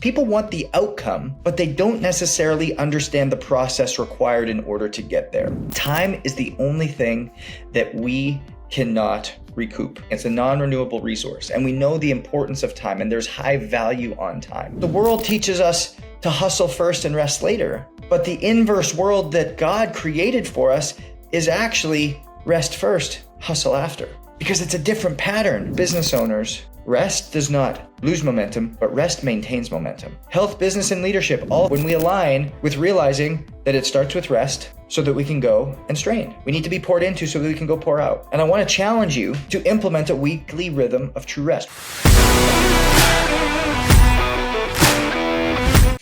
People want the outcome, but they don't necessarily understand the process required in order to get there. Time is the only thing that we cannot recoup. It's a non-renewable resource, and we know the importance of time, and there's high value on time. The world teaches us to hustle first and rest later, but the inverse world that God created for us is actually rest first, hustle after, because it's a different pattern. Business owners, rest does not lose momentum, but rest maintains momentum. Health, business, and leadership, all when we align with realizing that it starts with rest so that we can go and strain. We need to be poured into so that we can go pour out. And I want to challenge you to implement a weekly rhythm of true rest.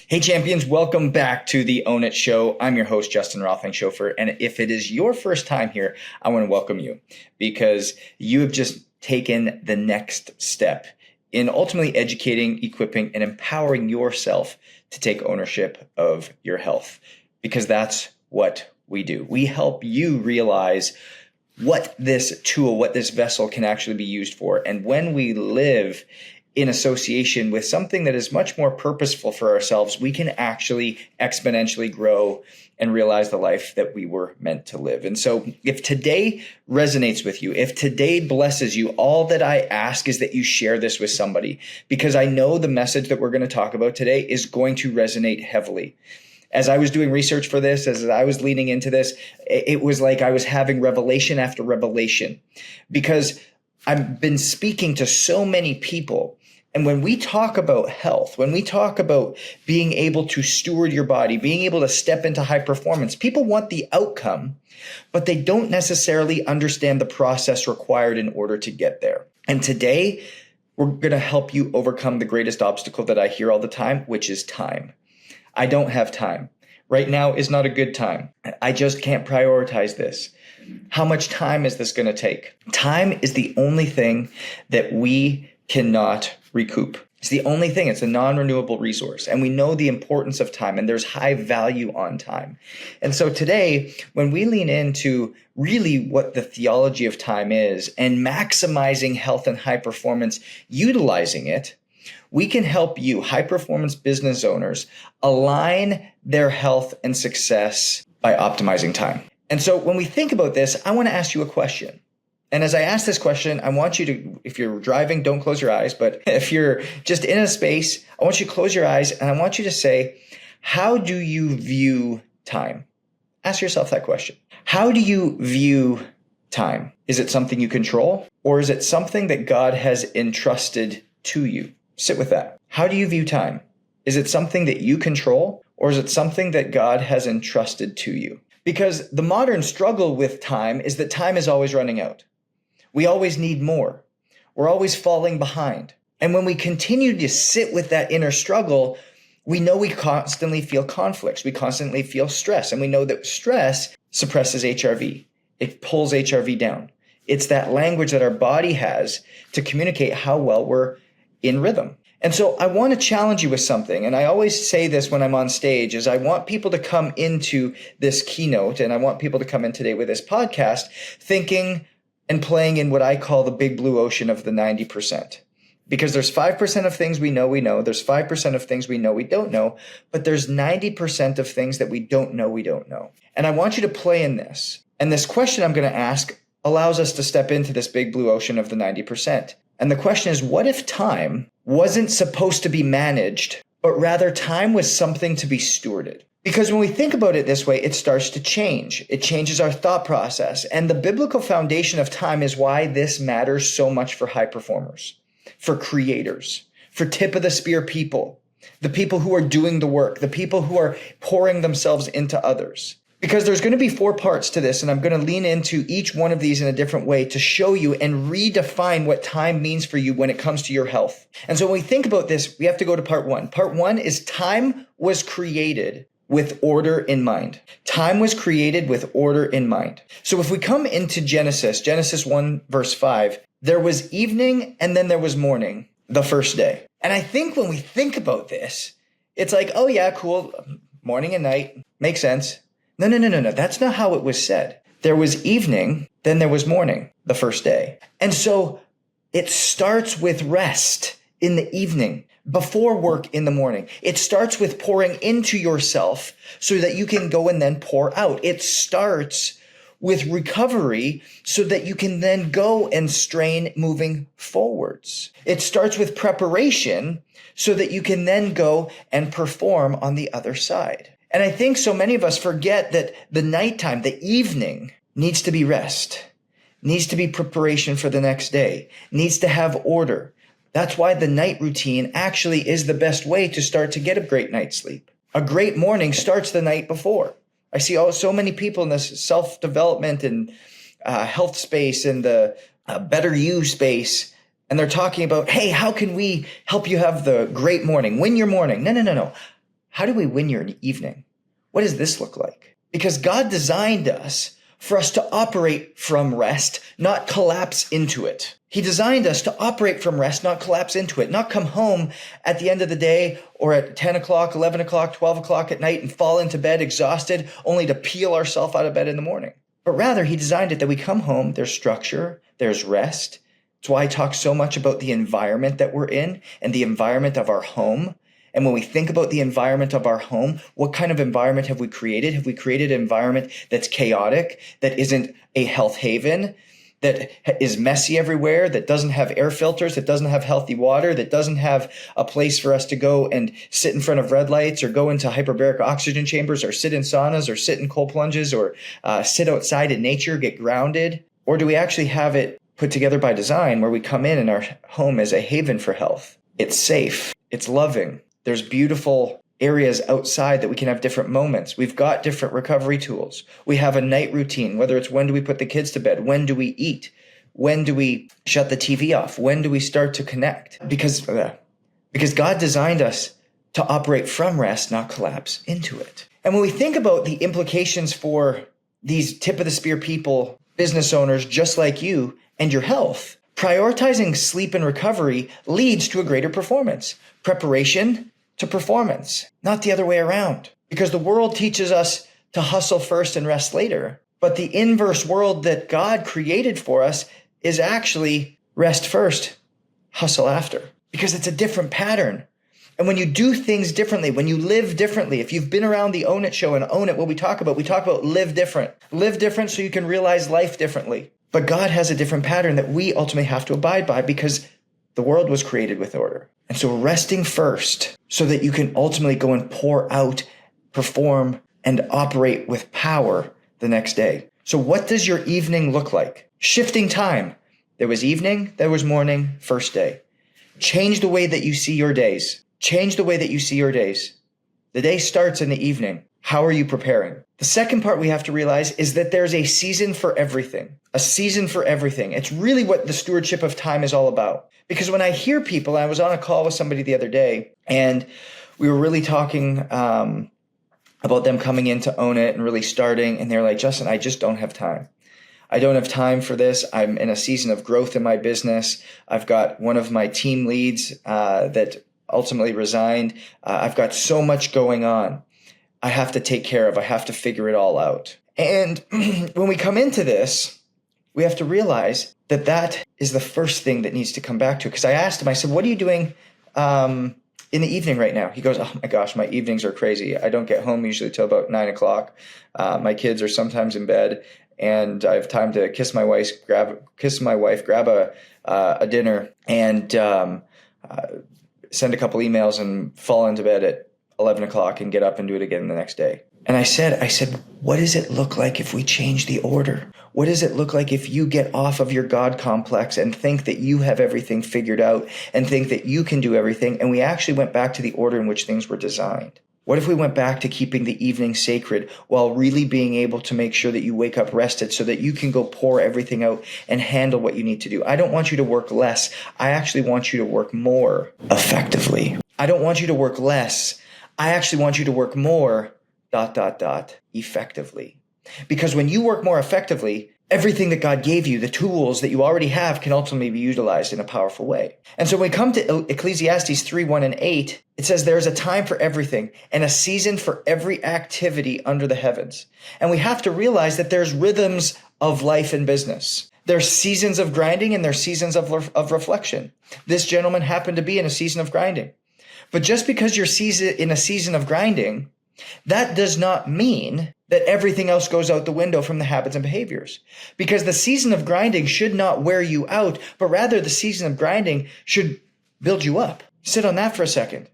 Hey champions, welcome back to the Own It Show. I'm your host, Justin Roethlingshoefer. And if it is your first time here, I want to welcome you because you have just taken the next step in ultimately educating, equipping, and empowering yourself to take ownership of your health, because that's what we do. We help you realize what this tool, what this vessel can actually be used for. And when we live in association with something that is much more purposeful for ourselves, we can actually exponentially grow and realize the life that we were meant to live. And so if today resonates with you, if today blesses you, all that I ask is that you share this with somebody, because I know the message that we're going to talk about today is going to resonate heavily. As I was doing research for this, as I was leaning into this, it was like I was having revelation after revelation, because I've been speaking to so many people. And when we talk about health, when we talk about being able to steward your body, being able to step into high performance, people want the outcome, but they don't necessarily understand the process required in order to get there. And today, we're going to help you overcome the greatest obstacle that I hear all the time, which is time. I don't have time. Right now is not a good time. I just can't prioritize this. How much time is this going to take? Time is the only thing that we cannot recoup. It's the only thing. It's a non-renewable resource. And we know the importance of time, and there's high value on time. And so today, when we lean into really what the theology of time is and maximizing health and high performance, utilizing it, we can help you, high performance business owners, align their health and success by optimizing time. And so when we think about this, I want to ask you a question. And as I ask this question, I want you to, if you're driving, don't close your eyes. But if you're just in a space, I want you to close your eyes and I want you to say, how do you view time? Ask yourself that question. How do you view time? Is it something you control, or is it something that God has entrusted to you? Sit with that. How do you view time? Is it something that you control, or is it something that God has entrusted to you? Because the modern struggle with time is that time is always running out. We always need more. We're always falling behind. And when we continue to sit with that inner struggle, we know we constantly feel conflicts. We constantly feel stress. And we know that stress suppresses HRV. It pulls HRV down. It's that language that our body has to communicate how well we're in rhythm. And so I want to challenge you with something. And I always say this when I'm on stage, is I want people to come into this keynote, and I want people to come in today with this podcast thinking and playing in what I call the big blue ocean of the 90%. Because there's 5% of things we know, there's 5% of things we don't know, but there's 90% of things that we don't know. And I want you to play in this. And this question I'm going to ask allows us to step into this big blue ocean of the 90%. And the question is, what if time wasn't supposed to be managed, but rather time was something to be stewarded? Because when we think about it this way, it starts to change. It changes our thought process. And the biblical foundation of time is why this matters so much for high performers, for creators, for tip of the spear people, the people who are doing the work, the people who are pouring themselves into others. Because there's going to be 4 parts to this, and I'm going to lean into each one of these in a different way to show you and redefine what time means for you when it comes to your health. And so when we think about this, we have to go to part 1. Part 1 is time was created with order in mind. Time was created with order in mind. So if we come into Genesis 1 verse 5, there was evening and then there was morning, the first day. And I think when we think about this, it's like, oh yeah, cool. Morning and night. Makes sense. No. That's not how it was said. There was evening, then there was morning, the first day. And so it starts with rest in the evening. before work in the morning. It starts with pouring into yourself so that you can go and then pour out. It starts with recovery so that you can then go and strain moving forwards. It starts with preparation so that you can then go and perform on the other side. And I think so many of us forget that the nighttime, the evening, needs to be rest, needs to be preparation for the next day, needs to have order. That's why the night routine actually is the best way to start to get a great night's sleep. A great morning starts the night before. I see so many people in this self-development and health space and the better you space, and they're talking about, hey, how can we help you have the great morning? Win your morning. No. How do we win your evening? What does this look like? Because God designed us for us to operate from rest, not collapse into it. He designed us to operate from rest, not collapse into it, not come home at the end of the day or at 10 o'clock, 11 o'clock, 12 o'clock at night and fall into bed exhausted only to peel ourselves out of bed in the morning. But rather, he designed it that we come home, there's structure, there's rest. That's why I talk so much about the environment that we're in and the environment of our home. And when we think about the environment of our home, what kind of environment have we created? Have we created an environment that's chaotic, that isn't a health haven, that is messy everywhere, that doesn't have air filters, that doesn't have healthy water, that doesn't have a place for us to go and sit in front of red lights or go into hyperbaric oxygen chambers or sit in saunas or sit in cold plunges or sit outside in nature, get grounded? Or do we actually have it put together by design where we come in and our home is a haven for health? It's safe. It's loving. There's beautiful areas outside that we can have different moments. We've got different recovery tools. We have a night routine, whether it's when do we put the kids to bed? When do we eat? When do we shut the TV off? When do we start to connect? Because God designed us to operate from rest, not collapse into it. And when we think about the implications for these tip of the spear people, business owners just like you and your health, prioritizing sleep and recovery leads to a greater performance. Preparation to performance, not the other way around. Because the world teaches us to hustle first and rest later. But the inverse world that God created for us is actually rest first, hustle after. Because it's a different pattern. And when you do things differently, when you live differently, if you've been around the Own It show and Own It, what we talk about live different. Live different so you can realize life differently. But God has a different pattern that we ultimately have to abide by because the world was created with order. And so resting first so that you can ultimately go and pour out, perform, and operate with power the next day. So what does your evening look like? Shifting time. There was evening, there was morning, first day. Change the way that you see your days. Change the way that you see your days. The day starts in the evening. How are you preparing? The second part we have to realize is that there's a season for everything. A season for everything. It's really what the stewardship of time is all about. Because when I hear people, I was on a call with somebody the other day, and we were really talking about them coming in to Own It and really starting, and they're like, Justin, I just don't have time. I don't have time for this. I'm in a season of growth in my business. I've got one of my team leads that ultimately resigned. I've got so much going on. I have to take care of. I have to figure it all out. And when we come into this, we have to realize that that is the first thing that needs to come back to. Because I asked him, I said, what are you doing in the evening right now? He goes, oh my gosh, my evenings are crazy. I don't get home usually till about 9 o'clock. My kids are sometimes in bed, and I have time to kiss my wife, grab a dinner, and send a couple emails and fall into bed at 11 o'clock and get up and do it again the next day. And I said, what does it look like if we change the order? What does it look like if you get off of your God complex and think that you have everything figured out and think that you can do everything? And we actually went back to the order in which things were designed. What if we went back to keeping the evening sacred while really being able to make sure that you wake up rested so that you can go pour everything out and handle what you need to do? I don't want you to work less. I actually want you to work more effectively. I don't want you to work less. I actually want you to work more ... effectively. Because when you work more effectively, everything that God gave you, the tools that you already have, can ultimately be utilized in a powerful way. And so when we come to Ecclesiastes 3:1-8, it says there is a time for everything and a season for every activity under the heavens. And we have to realize that there's rhythms of life and business. There's seasons of grinding and there's seasons of reflection. This gentleman happened to be in a season of grinding. But just because you're in a season of grinding, that does not mean that everything else goes out the window from the habits and behaviors. Because the season of grinding should not wear you out, but rather the season of grinding should build you up. Sit on that for a second.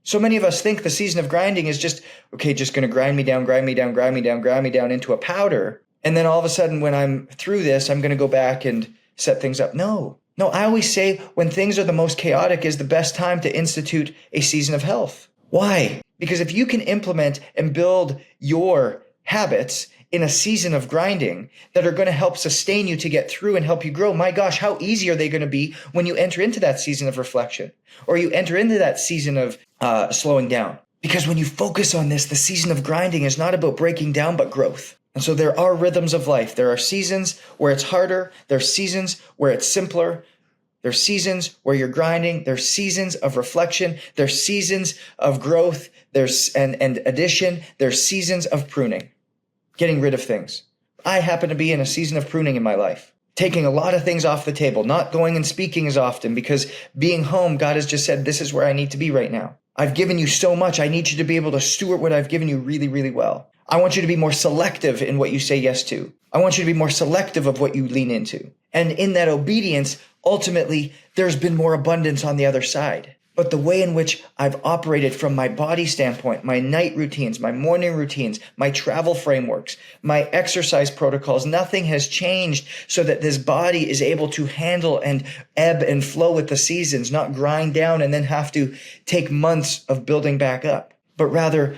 So many of us think the season of grinding is just going to grind me down into a powder. And then all of a sudden, when I'm through this, I'm going to go back and set things up. No, I always say when things are the most chaotic is the best time to institute a season of health. Why? Because if you can implement and build your habits in a season of grinding that are going to help sustain you to get through and help you grow, my gosh, how easy are they going to be when you enter into that season of reflection or you enter into that season of slowing down? Because when you focus on this, the season of grinding is not about breaking down, but growth. And so there are rhythms of life. There are seasons where it's harder. There are seasons where it's simpler. There's seasons where you're grinding. There's seasons of reflection. There's seasons of growth. There's and addition. There's seasons of pruning, getting rid of things. I happen to be in a season of pruning in my life, taking a lot of things off the table, not going and speaking as often because being home, God has just said, this is where I need to be right now. I've given you so much. I need you to be able to steward what I've given you really, really well. I want you to be more selective in what you say yes to. I want you to be more selective of what you lean into. And in that obedience, ultimately, there's been more abundance on the other side. But the way in which I've operated from my body standpoint, my night routines, my morning routines, my travel frameworks, my exercise protocols, nothing has changed so that this body is able to handle and ebb and flow with the seasons, not grind down and then have to take months of building back up. But rather,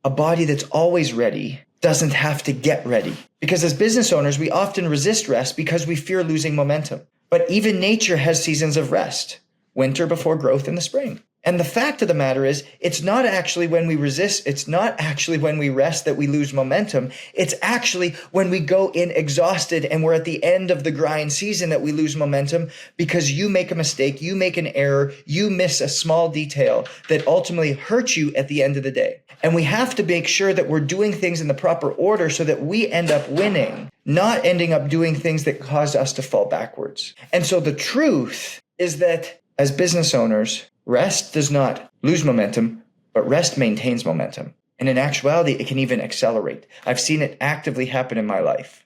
a body that's always ready doesn't have to get ready. Because as business owners, we often resist rest because we fear losing momentum. But even nature has seasons of rest. Winter before growth in the spring. And the fact of the matter is, it's not actually when we resist, it's not actually when we rest that we lose momentum. It's actually when we go in exhausted and we're at the end of the grind season that we lose momentum because you make a mistake, you make an error, you miss a small detail that ultimately hurts you at the end of the day. And we have to make sure that we're doing things in the proper order so that we end up winning, not ending up doing things that cause us to fall backwards. And so the truth is that as business owners, rest does not lose momentum, but rest maintains momentum. And in actuality, it can even accelerate. I've seen it actively happen in my life.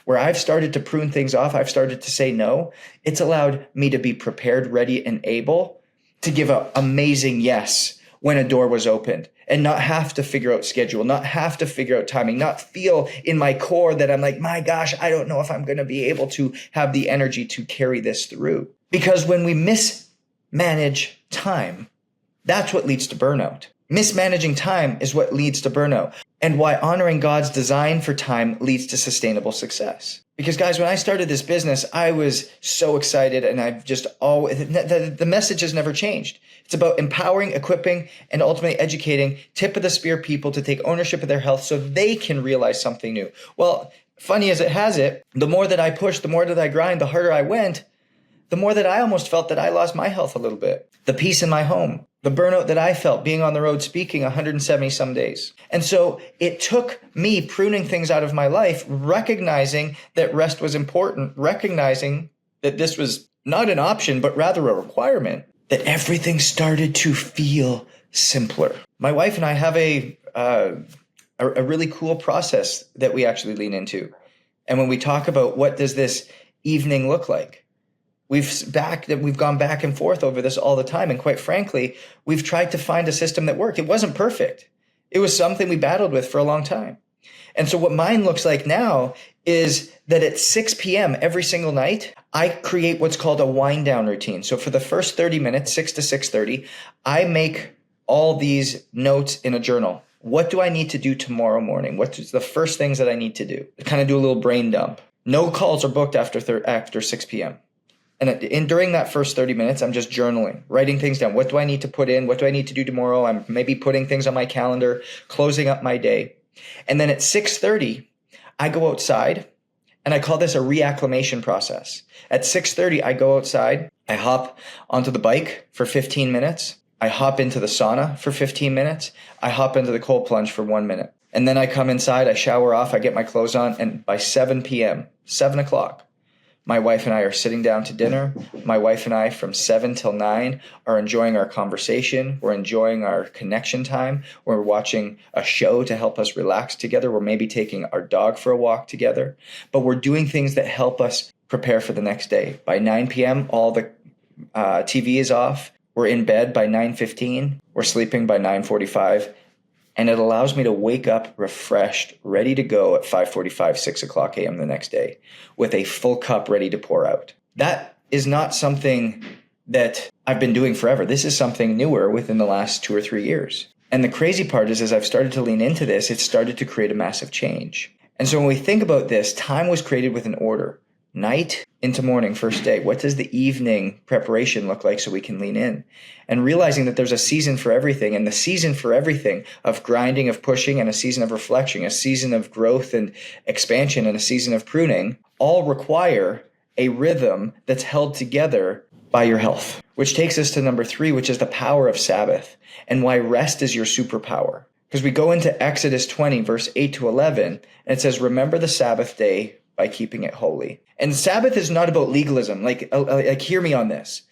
Where I've started to prune things off, I've started to say no. It's allowed me to be prepared, ready, and able to give an amazing yes when a door was opened and not have to figure out schedule, not have to figure out timing, not feel in my core that I'm like, my gosh, I don't know if I'm going to be able to have the energy to carry this through. Because when we mismanage time, that's what leads to burnout. Mismanaging time is what leads to burnout, and why honoring God's design for time leads to sustainable success. Because guys, when I started this business, I was so excited, and I've just always, the message has never changed. It's about empowering, equipping, and ultimately educating tip of the spear people to take ownership of their health so they can realize something new. Well, funny as it has it, the more that I pushed, the more that I grind, the harder I went, the more that I almost felt that I lost my health a little bit. The peace in my home, the burnout that I felt being on the road speaking 170 some days. And so it took me pruning things out of my life, recognizing that rest was important, recognizing that this was not an option, but rather a requirement, that everything started to feel simpler. My wife and I have a really cool process that we actually lean into. And when we talk about what does this evening look like, we've gone back and forth over this all the time. And quite frankly, we've tried to find a system that worked. It wasn't perfect. It was something we battled with for a long time. And so what mine looks like now is that at 6 p.m. every single night, I create what's called a wind down routine. So for the first 30 minutes, 6 to 6:30, I make all these notes in a journal. What do I need to do tomorrow morning? What's the first things that I need to do? Kind of do a little brain dump. No calls are booked after 6 p.m. And during that first 30 minutes, I'm just journaling, writing things down. What do I need to put in? What do I need to do tomorrow? I'm maybe putting things on my calendar, closing up my day. And then at 6:30, I go outside, and I call this a reacclimation process. At 6:30, I go outside. I hop onto the bike for 15 minutes. I hop into the sauna for 15 minutes. I hop into the cold plunge for 1 minute. And then I come inside, I shower off, I get my clothes on, and by 7 p.m., 7 o'clock, My wife and I are sitting down to dinner. My wife and I from 7 till 9 are enjoying our conversation. We're enjoying our connection time. We're watching a show to help us relax together. We're maybe taking our dog for a walk together. But we're doing things that help us prepare for the next day. By 9 p.m., all the TV is off. We're in bed by 9:15. We're sleeping by 9:45. And it allows me to wake up refreshed, ready to go at 5:45, 6 o'clock a.m. the next day with a full cup ready to pour out. That is not something that I've been doing forever. This is something newer within the last 2 or 3 years. And the crazy part is, as I've started to lean into this, it started to create a massive change. And so when we think about this, time was created with an order. Night into morning, first day. What does the evening preparation look like so we can lean in? And realizing that there's a season for everything, and the season for everything of grinding, of pushing, and a season of reflection, a season of growth and expansion, and a season of pruning, all require a rhythm that's held together by your health. Which takes us to number 3, which is the power of Sabbath and why rest is your superpower. Because we go into Exodus 20, verse 8 to 11, and it says, remember the Sabbath day by keeping it holy. And Sabbath is not about legalism. Like hear me on this.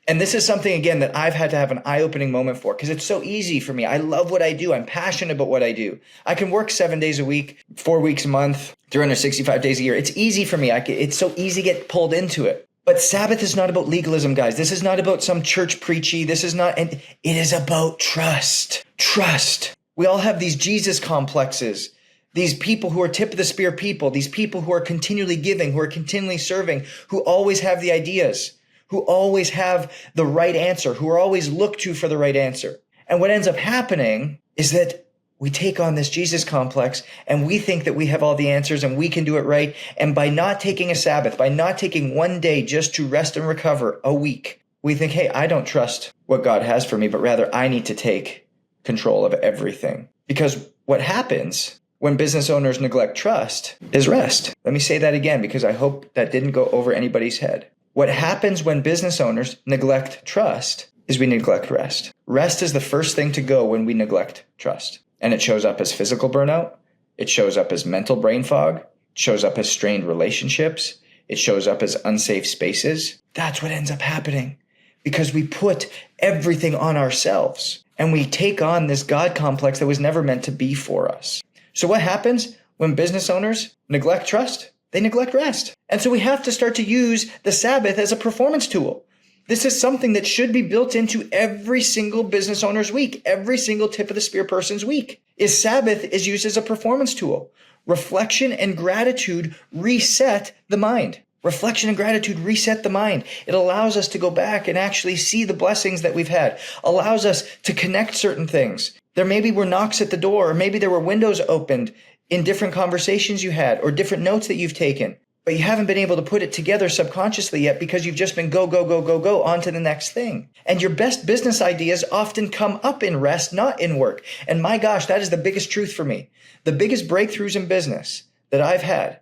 And this is something, again, that I've had to have an eye-opening moment for, because it's so easy for me. I love what I do. I'm passionate about what I do. I can work 7 days a week, 4 weeks a month, 365 days a year. It's easy for me. It's so easy to get pulled into it. But Sabbath is not about legalism, guys. This is not about some church preachy. This is not, and it is about trust. Trust. We all have these Jesus complexes. These people who are tip of the spear people, these people who are continually giving, who are continually serving, who always have the ideas, who always have the right answer, who are always looked to for the right answer. And what ends up happening is that we take on this Jesus complex and we think that we have all the answers and we can do it right. And by not taking a Sabbath, by not taking one day just to rest and recover a week, we think, hey, I don't trust what God has for me, but rather I need to take control of everything. Because what happens when business owners neglect trust is rest. Let me say that again, because I hope that didn't go over anybody's head. What happens when business owners neglect trust is we neglect rest. Rest is the first thing to go when we neglect trust. And it shows up as physical burnout. It shows up as mental brain fog. It shows up as strained relationships. It shows up as unsafe spaces. That's what ends up happening because we put everything on ourselves and we take on this God complex that was never meant to be for us. So what happens when business owners neglect trust? They neglect rest. And so we have to start to use the Sabbath as a performance tool. This is something that should be built into every single business owner's week, every single tip of the spear person's week. Sabbath is used as a performance tool. Reflection and gratitude reset the mind. Reflection and gratitude reset the mind. It allows us to go back and actually see the blessings that we've had, allows us to connect certain things. There maybe were knocks at the door, or maybe there were windows opened in different conversations you had or different notes that you've taken, but you haven't been able to put it together subconsciously yet because you've just been go on to the next thing. And your best business ideas often come up in rest, not in work. And my gosh, that is the biggest truth for me. The biggest breakthroughs in business that I've had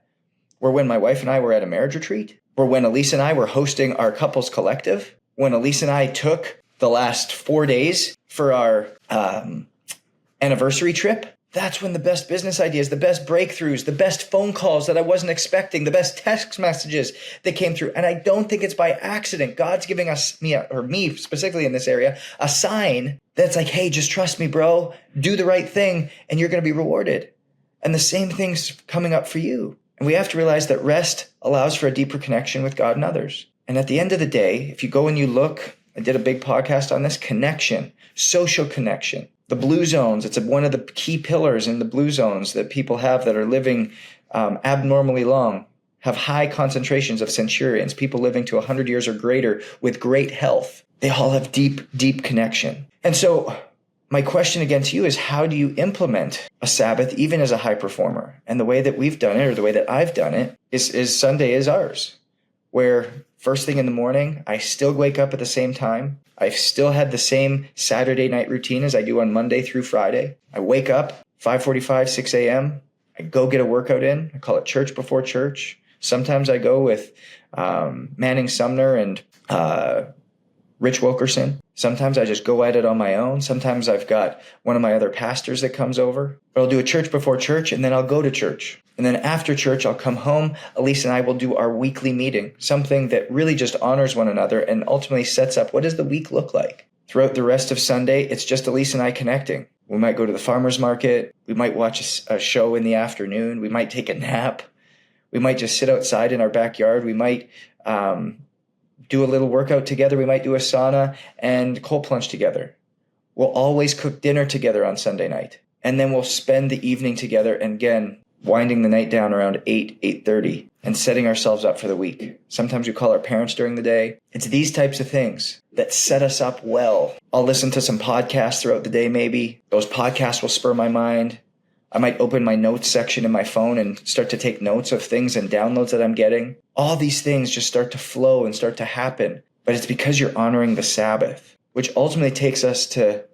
were when my wife and I were at a marriage retreat, or when Elise and I were hosting our couples collective, when Elise and I took the last 4 days for our anniversary trip. That's when the best business ideas, the best breakthroughs, the best phone calls that I wasn't expecting, the best text messages that came through. And I don't think it's by accident. God's giving us, me specifically in this area, a sign that's like, hey, just trust me, bro. Do the right thing and you're going to be rewarded. And the same thing's coming up for you. And we have to realize that rest allows for a deeper connection with God and others. And at the end of the day, if you go and you look, I did a big podcast on this, connection, social connection. The blue zones, it's one of the key pillars in the blue zones that people have that are living abnormally long, have high concentrations of centurions, people living to 100 years or greater with great health. They all have deep, deep connection. And so my question again to you is, how do you implement a Sabbath even as a high performer? And the way that we've done it, or the way that I've done it, is Sunday is ours, where first thing in the morning, I still wake up at the same time. I've still had the same Saturday night routine as I do on Monday through Friday. I wake up 5:45, 6 a.m. I go get a workout in. I call it church before church. Sometimes I go with Manning Sumner and Rich Wilkerson. Sometimes I just go at it on my own. Sometimes I've got one of my other pastors that comes over. But I'll do a church before church, and then I'll go to church. And then after church, I'll come home. Elise and I will do our weekly meeting, something that really just honors one another and ultimately sets up what does the week look like. Throughout the rest of Sunday, it's just Elise and I connecting. We might go to the farmer's market. We might watch a show in the afternoon. We might take a nap. We might just sit outside in our backyard. We might do a little workout together. We might do a sauna and cold plunge together. We'll always cook dinner together on Sunday night. And then we'll spend the evening together and again, winding the night down around 8:30 and setting ourselves up for the week. Sometimes we call our parents during the day. It's these types of things that set us up well. I'll listen to some podcasts throughout the day maybe. Those podcasts will spur my mind. I might open my notes section in my phone and start to take notes of things and downloads that I'm getting. All these things just start to flow and start to happen. But it's because you're honoring the Sabbath, which ultimately takes us to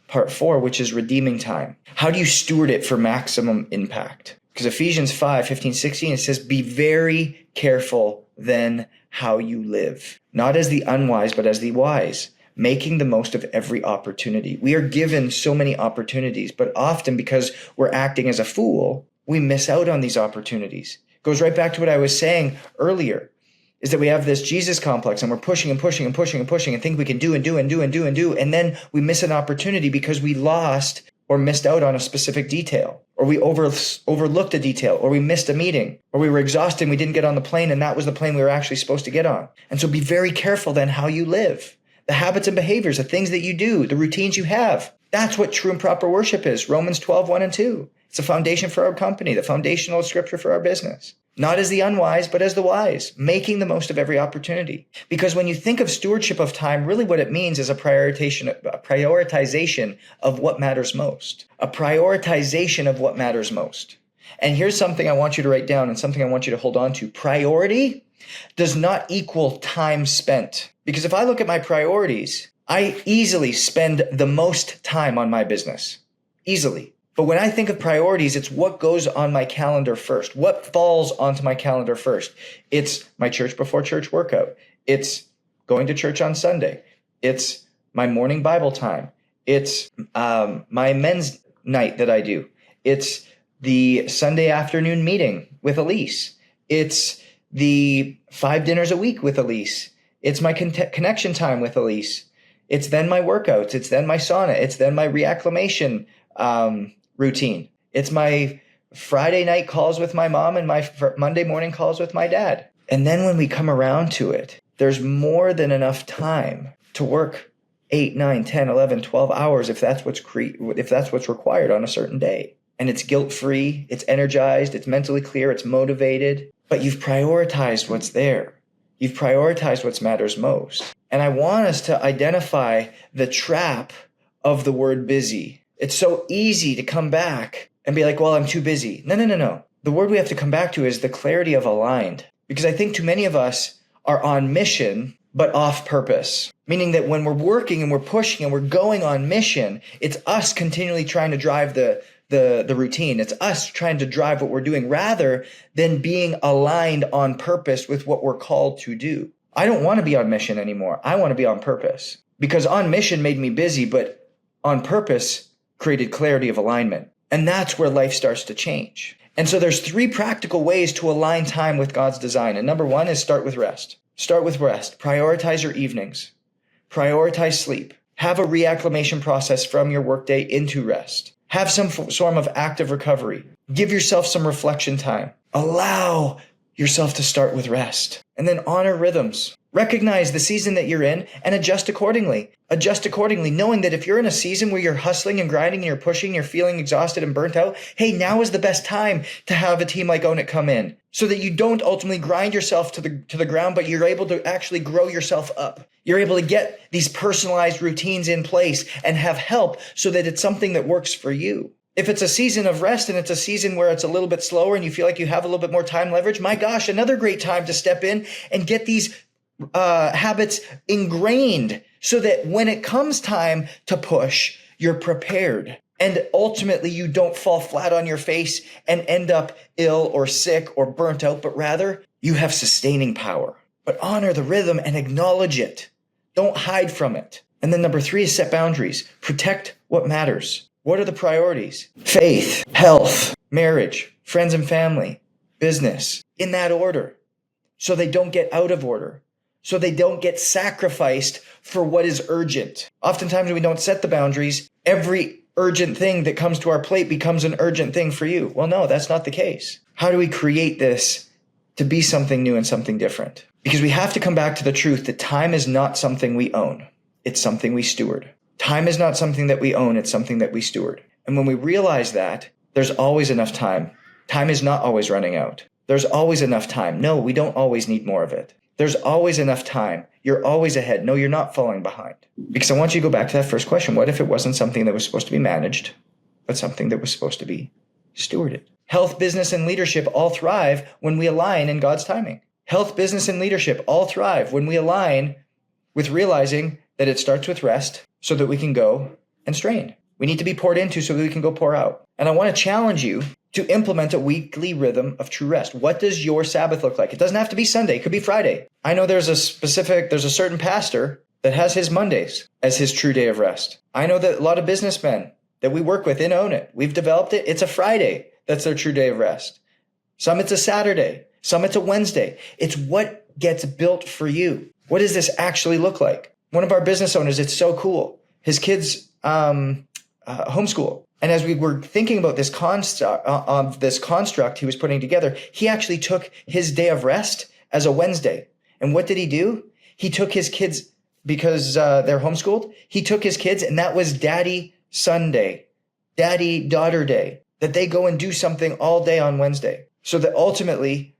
part 4, which is redeeming time. How do you steward it for maximum impact? Because Ephesians 5:15-16, it says, be very careful then how you live, not as the unwise, but as the wise, making the most of every opportunity. We are given so many opportunities, but often because we're acting as a fool, we miss out on these opportunities. It goes right back to what I was saying earlier, is that we have this Jesus complex and we're pushing and pushing and pushing and pushing and think we can do and do and do and do and do. And then we miss an opportunity because we lost or missed out on a specific detail, or we overlooked a detail, or we missed a meeting, or we were exhausted and we didn't get on the plane and that was the plane we were actually supposed to get on. And so be very careful then how you live. The habits and behaviors, the things that you do, the routines you have. That's what true and proper worship is. Romans 12:1 and 2. It's a foundation for our company, the foundational scripture for our business. Not as the unwise, but as the wise, making the most of every opportunity. Because when you think of stewardship of time, really what it means is a prioritization of what matters most. A prioritization of what matters most. And here's something I want you to write down and something I want you to hold on to. Priority does not equal time spent. Because if I look at my priorities, I easily spend the most time on my business. Easily. But when I think of priorities, it's what goes on my calendar first. What falls onto my calendar first? It's my church before church workout. It's going to church on Sunday. It's my morning Bible time. It's my men's night that I do. It's the Sunday afternoon meeting with Elise. It's the 5 dinners a week with Elise. It's my connection time with Elise. It's then my workouts. It's then my sauna. It's then my reacclimation routine. It's my Friday night calls with my mom and my Monday morning calls with my dad. And then when we come around to it, there's more than enough time to work 8, 9, 10, 11, 12 hours if that's what's required on a certain day. And it's guilt-free, it's energized, it's mentally clear, it's motivated, but you've prioritized what's there. You've prioritized what matters most. And I want us to identify the trap of the word busy. It's so easy to come back and be like, well, I'm too busy. No. The word we have to come back to is the clarity of aligned. Because I think too many of us are on mission, but off purpose. Meaning that when we're working and we're pushing and we're going on mission, it's us continually trying to drive the routine. It's us trying to drive what we're doing rather than being aligned on purpose with what we're called to do. I don't want to be on mission anymore. I want to be on purpose. Because on mission made me busy, but on purpose created clarity of alignment. And that's where life starts to change. And so there's 3 practical ways to align time with God's design. And number 1 is start with rest. Start with rest. Prioritize your evenings. Prioritize sleep. Have a reacclimation process from your workday into rest. Have some form of active recovery. Give yourself some reflection time. Allow yourself to start with rest. And then honor rhythms. Recognize the season that you're in and adjust accordingly. Adjust accordingly, knowing that if you're in a season where you're hustling and grinding and you're pushing, you're feeling exhausted and burnt out, hey, now is the best time to have a team like Own It come in so that you don't ultimately grind yourself to the ground, but you're able to actually grow yourself up. You're able to get these personalized routines in place and have help so that it's something that works for you. If it's a season of rest and it's a season where it's a little bit slower and you feel like you have a little bit more time leverage, my gosh, another great time to step in and get these habits ingrained so that when it comes time to push, you're prepared. And ultimately, you don't fall flat on your face and end up ill or sick or burnt out, but rather you have sustaining power. But honor the rhythm and acknowledge it. Don't hide from it. And then number 3 is set boundaries. Protect what matters. What are the priorities? Faith, health, marriage, friends and family, business, in that order. So they don't get out of order. So they don't get sacrificed for what is urgent. Oftentimes when we don't set the boundaries, every urgent thing that comes to our plate becomes an urgent thing for you. Well, no, that's not the case. How do we create this to be something new and something different? Because we have to come back to the truth that time is not something we own. It's something we steward. Time is not something that we own. It's something that we steward. And when we realize that, there's always enough time. Time is not always running out. There's always enough time. No, we don't always need more of it. There's always enough time. You're always ahead. No, you're not falling behind. Because I want you to go back to that first question. What if it wasn't something that was supposed to be managed, but something that was supposed to be stewarded? Health, business, and leadership all thrive when we align in God's timing. Health, business, and leadership all thrive when we align with realizing that it starts with rest so that we can go and strain. We need to be poured into so that we can go pour out. And I want to challenge you to implement a weekly rhythm of true rest. What does your Sabbath look like? It doesn't have to be Sunday. It could be Friday. I know there's a certain pastor that has his Mondays as his true day of rest. I know that a lot of businessmen that we work with in Own It, we've developed it. It's a Friday. That's their true day of rest. Some it's a Saturday. Some it's a Wednesday. It's what gets built for you. What does this actually look like? One of our business owners, it's so cool. His kids homeschool. And as we were thinking about this construct he was putting together, he actually took his day of rest as a Wednesday. And what did he do? He took his kids, because they're homeschooled, he took his kids, and that was Daddy Sunday, Daddy Daughter Day, that they go and do something all day on Wednesday. So that ultimately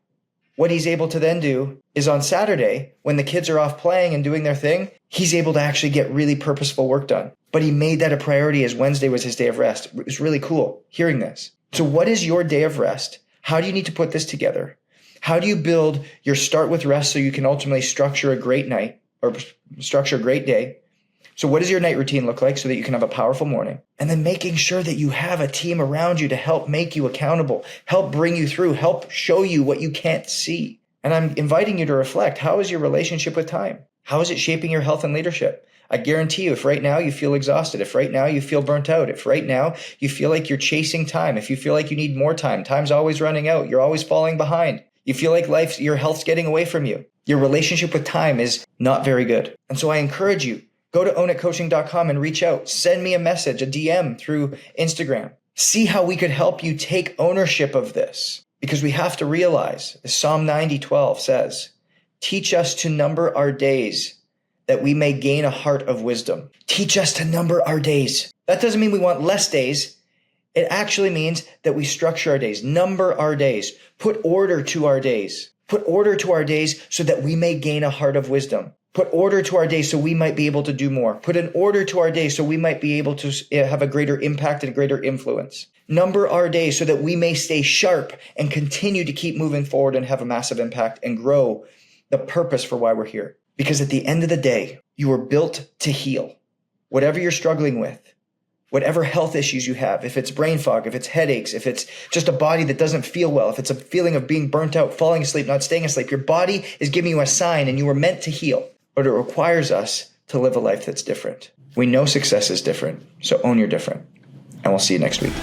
what he's able to then do is on Saturday, when the kids are off playing and doing their thing, he's able to actually get really purposeful work done. But he made that a priority as Wednesday was his day of rest. It was really cool hearing this. So what is your day of rest? How do you need to put this together? How do you build your start with rest so you can ultimately structure a great night or structure a great day? So what does your night routine look like so that you can have a powerful morning? And then making sure that you have a team around you to help make you accountable, help bring you through, help show you what you can't see. And I'm inviting you to reflect. How is your relationship with time? How is it shaping your health and leadership? I guarantee you, if right now you feel exhausted, if right now you feel burnt out, if right now you feel like you're chasing time, if you feel like you need more time, time's always running out, you're always falling behind, you feel like your health's getting away from you, your relationship with time is not very good. And so I encourage you, go to ownitcoaching.com and reach out. Send me a message, a DM through Instagram. See how we could help you take ownership of this. Because we have to realize, as Psalm 90:12 says, teach us to number our days that we may gain a heart of wisdom. Teach us to number our days. That doesn't mean we want less days. It actually means that we structure our days, number our days, put order to our days. Put order to our days so that we may gain a heart of wisdom. Put order to our days so we might be able to do more. Put an order to our days so we might be able to have a greater impact and greater influence. Number our days so that we may stay sharp and continue to keep moving forward and have a massive impact and grow the purpose for why we're here. Because at the end of the day, you were built to heal. Whatever you're struggling with, whatever health issues you have, if it's brain fog, if it's headaches, if it's just a body that doesn't feel well, if it's a feeling of being burnt out, falling asleep, not staying asleep, your body is giving you a sign and you were meant to heal. But it requires us to live a life that's different. We know success is different, so own your different. And we'll see you next week.